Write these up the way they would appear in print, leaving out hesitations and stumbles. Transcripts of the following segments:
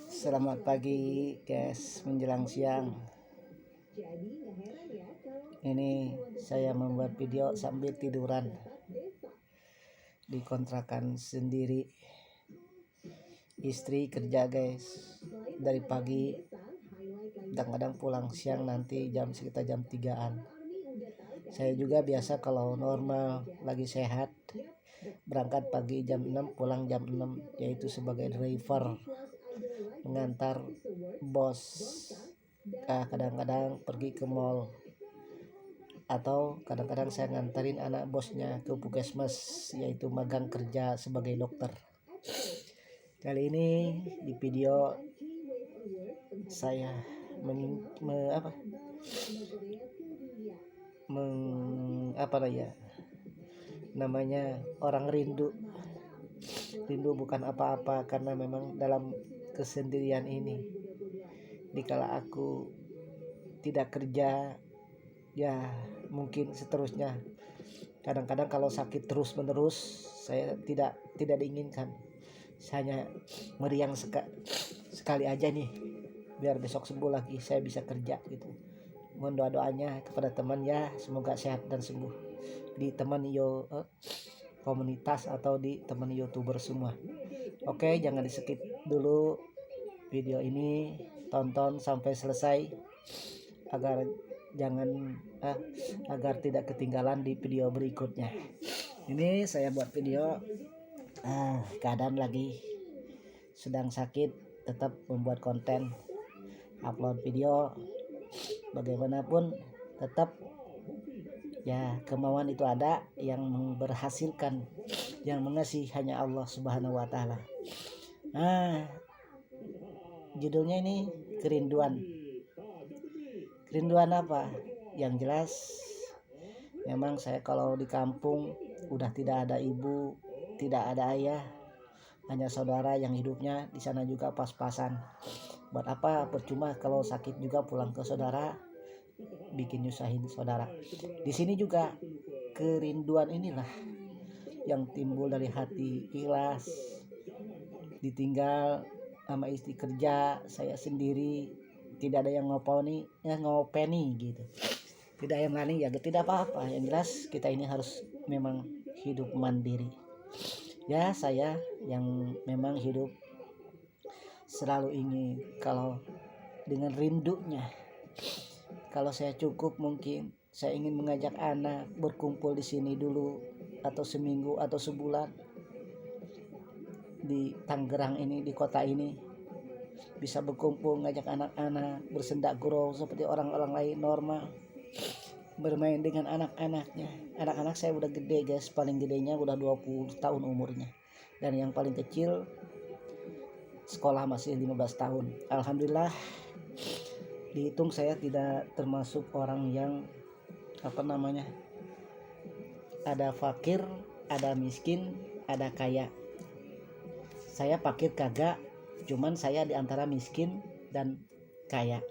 Selamat pagi guys, menjelang siang. Ini saya membuat video sambil tiduran di kontrakan sendiri. Istri kerja guys dari pagi, kadang-kadang pulang siang nanti sekitar jam 3-an. Saya juga biasa kalau normal lagi sehat berangkat pagi jam 6, pulang jam 6, yaitu sebagai driver mengantar bos. Kadang-kadang pergi ke mall, atau kadang-kadang saya nganterin anak bosnya ke puskesmas, yaitu magang kerja sebagai dokter. Kali ini di video saya namanya orang rindu bukan apa-apa, karena memang dalam kesendirian ini, dikala aku tidak kerja, ya mungkin seterusnya. Kadang-kadang kalau sakit terus menerus, saya tidak diinginkan, hanya meriang sekali aja nih, biar besok sembuh lagi saya bisa kerja gitu. Mohon doanya kepada teman ya, semoga sehat dan sembuh, di teman komunitas atau di teman YouTuber semua. Oke, jangan di skip dulu video ini, tonton sampai selesai agar tidak ketinggalan di video berikutnya. Ini saya buat video keadaan lagi sedang sakit, tetap membuat konten, upload video. Bagaimanapun tetap ya, kemauan itu ada, yang berhasilkan, yang mengasih hanya Allah Subhanahu wa Ta'ala. Judulnya ini kerinduan apa? Yang jelas memang saya kalau di kampung udah tidak ada ibu, tidak ada ayah, hanya saudara yang hidupnya di sana juga pas-pasan. Buat apa? Percuma kalau sakit juga pulang ke saudara, bikin nyusahin saudara. Di sini juga kerinduan inilah yang timbul dari hati ikhlas, ditinggal sama istri kerja, saya sendiri, tidak ada yang ngopeni gitu, tidak yang lain ya, tidak apa-apa. Yang jelas kita ini harus memang hidup mandiri ya. Saya yang memang hidup selalu ingin, kalau dengan rindunya, kalau saya cukup, mungkin saya ingin mengajak anak berkumpul di sini dulu, atau seminggu atau sebulan di Tangerang ini, di kota ini, bisa berkumpul, ngajak anak-anak bersendak gurau seperti orang-orang lain normal, bermain dengan anak-anaknya. Anak-anak saya udah gede guys, paling gedenya udah 20 tahun umurnya, dan yang paling kecil sekolah masih 15 tahun. Alhamdulillah, dihitung saya tidak termasuk orang yang ada fakir, ada miskin, ada kaya. Saya fakir kagak, cuman saya diantara miskin dan kaya.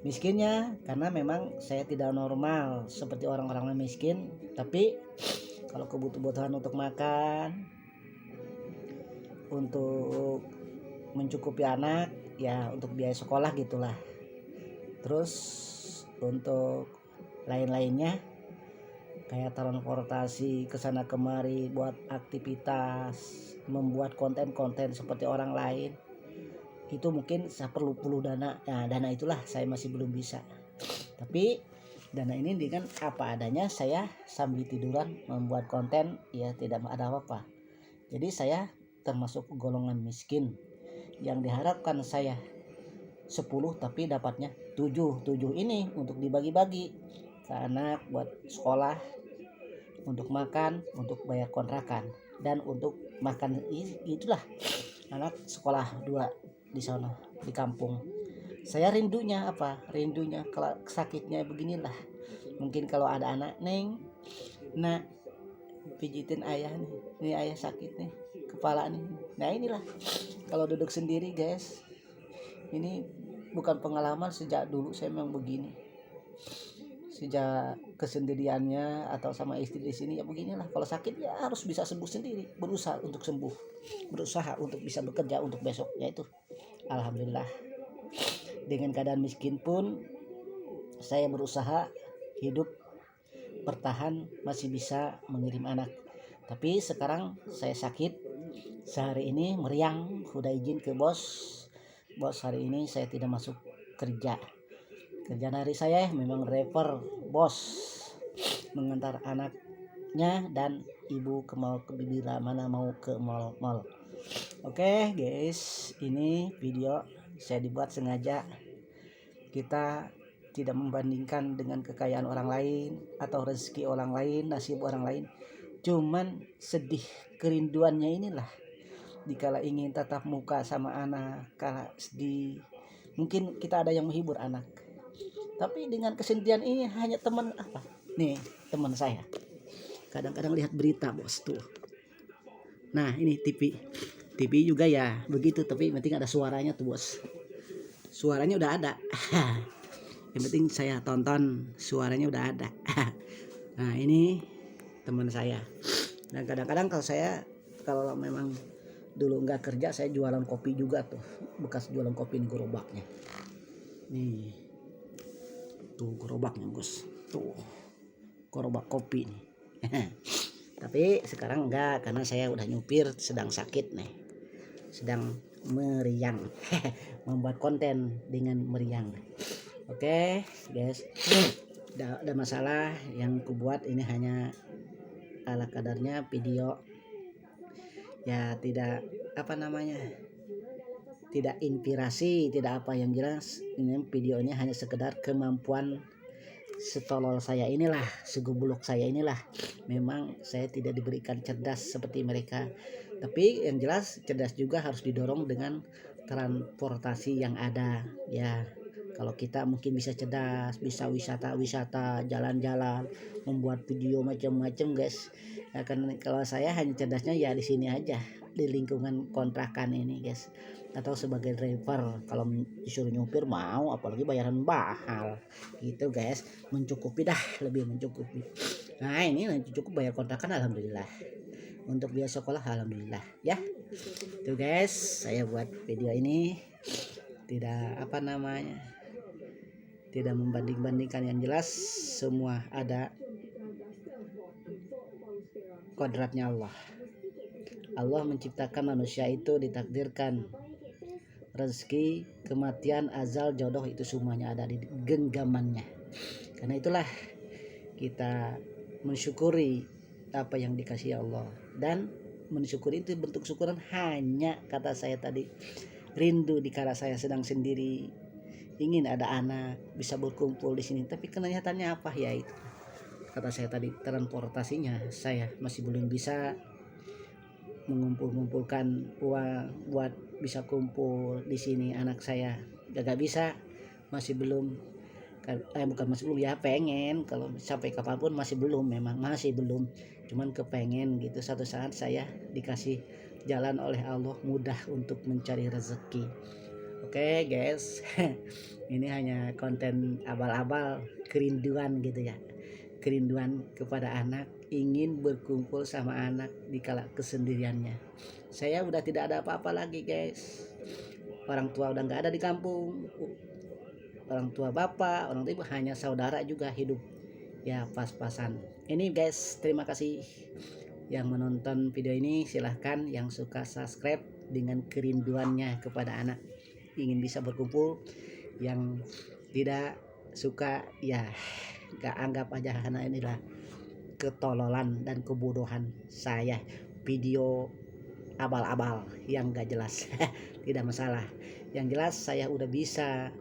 Miskinnya karena memang saya tidak normal seperti orang-orang miskin, tapi kalau kebutuhan untuk makan, untuk mencukupi anak ya, untuk biaya sekolah gitulah. Terus untuk lain-lainnya kayak transportasi kesana kemari, buat aktivitas, membuat konten-konten seperti orang lain, itu mungkin saya perlu dana. Nah, dana itulah saya masih belum bisa. Tapi dana ini dengan apa adanya, saya sambil tiduran membuat konten ya, tidak ada apa-apa. Jadi saya termasuk golongan miskin yang diharapkan saya 10 tapi dapatnya 7 ini untuk dibagi-bagi ke anak, buat sekolah, untuk makan, untuk bayar kontrakan, dan untuk makan. Itulah anak sekolah 2 di sana di kampung. Saya rindunya kalau sakitnya beginilah. Mungkin kalau ada anak, neng, nak pijitin ayah nih, ini ayah sakit nih kepala nih. Nah inilah kalau duduk sendiri guys, ini bukan pengalaman, sejak dulu saya memang begini. sejak kesendiriannya atau sama istri di sini ya beginilah, kalau sakit ya harus bisa sembuh sendiri, berusaha untuk sembuh, berusaha untuk bisa bekerja untuk besok, yaitu alhamdulillah dengan keadaan miskin pun saya berusaha hidup bertahan, masih bisa mengirim anak. Tapi sekarang saya sakit, sehari ini meriang, udah izin ke bos hari ini saya tidak masuk kerja. Kerjaan hari saya memang driver bos, mengantar anaknya dan ibu ke mall, ke bila mana mau ke mall. Oke guys, ini video saya dibuat sengaja. Kita tidak membandingkan dengan kekayaan orang lain atau rezeki orang lain, nasib orang lain. Cuman sedih kerinduannya inilah, dikala ingin tatap muka sama anak, kala sedih mungkin kita ada yang menghibur anak, tapi dengan kesendirian ini hanya teman apa nih, teman saya kadang-kadang lihat berita bos tuh, nah ini TV juga ya begitu, tapi penting ada suaranya tuh bos, suaranya udah ada yang penting saya tonton suaranya udah ada nah ini teman saya. Dan kadang-kadang kalau memang dulu nggak kerja, saya jualan kopi juga tuh, bekas jualan kopi ini gerobaknya nih, tuh gerobaknya Gus, tuh gerobak kopi nih tapi sekarang enggak, karena saya udah nyupir, sedang sakit nih, sedang meriang membuat konten dengan meriang. Oke guys, ada masalah yang kubuat ini hanya ala kadarnya video ya, tidak tidak inspirasi, tidak apa, yang jelas ini videonya hanya sekedar kemampuan setolol saya inilah, segubuluk saya inilah. Memang saya tidak diberikan cerdas seperti mereka, tapi yang jelas cerdas juga harus didorong dengan transportasi yang ada ya. Kalau kita mungkin bisa cerdas, bisa wisata, jalan-jalan, membuat video macam-macam guys. Ya kan, kalau saya hanya cerdasnya ya di sini aja, di lingkungan kontrakan ini guys, atau sebagai driver. Kalau disuruh nyupir mau, apalagi bayaran mahal gitu guys, mencukupi dah, lebih mencukupi. Nah ini cukup bayar kontrakan alhamdulillah, untuk biaya sekolah alhamdulillah ya. Tuh guys, saya buat video ini tidak tidak membanding-bandingkan, yang jelas semua ada kodratnya Allah. Allah menciptakan manusia itu ditakdirkan rezeki, kematian, azal, jodoh itu semuanya ada di genggamannya. Karena itulah kita mensyukuri apa yang dikasih Allah, dan mensyukuri itu bentuk syukuran hanya, kata saya tadi, rindu dikala saya sedang sendiri, ingin ada anak bisa berkumpul di sini, tapi kenyataannya apa ya, itu kata saya tadi, transportasinya saya masih belum bisa mengumpulkan uang buat bisa kumpul di sini. Anak saya gak bisa, masih belum, bukan masih belum ya, pengen, kalau sampai kapanpun masih belum, memang masih belum, cuman kepengen gitu satu saat saya dikasih jalan oleh Allah mudah untuk mencari rezeki. Oke guys ini hanya konten abal-abal kerinduan gitu ya, kerinduan kepada anak, ingin berkumpul sama anak di kala kesendiriannya. Saya udah tidak ada apa-apa lagi guys, orang tua udah nggak ada di kampung, orang tua bapak, orang tua hanya saudara juga hidup ya pas-pasan. Ini guys, terima kasih yang menonton video ini, silahkan yang suka subscribe dengan kerinduannya kepada anak, ingin bisa berkumpul. Yang tidak suka ya gak anggap aja, karena inilah ketololan dan kebodohan saya, video abal-abal yang gak jelas tidak masalah, yang jelas saya udah bisa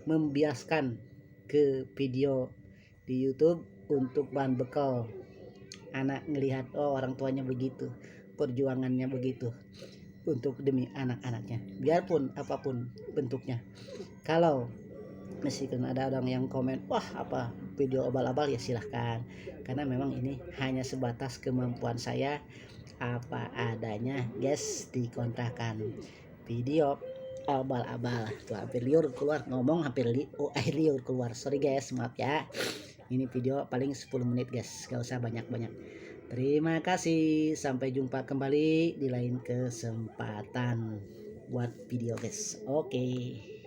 membiaskan ke video di YouTube untuk bahan bekal anak ngelihat, oh orang tuanya begitu, perjuangannya begitu untuk demi anak-anaknya, biarpun apapun bentuknya. Kalau meskipun ada orang yang komen, wah apa video abal-abal, ya silahkan, karena memang ini hanya sebatas kemampuan saya apa adanya guys, di kontrakan. Video abal-abal tuh hampir liur keluar ngomong air liur keluar. Sorry guys, maaf ya. Ini video paling 10 menit guys, gak usah banyak-banyak. Terima kasih, sampai jumpa kembali di lain kesempatan buat video guys. Oke.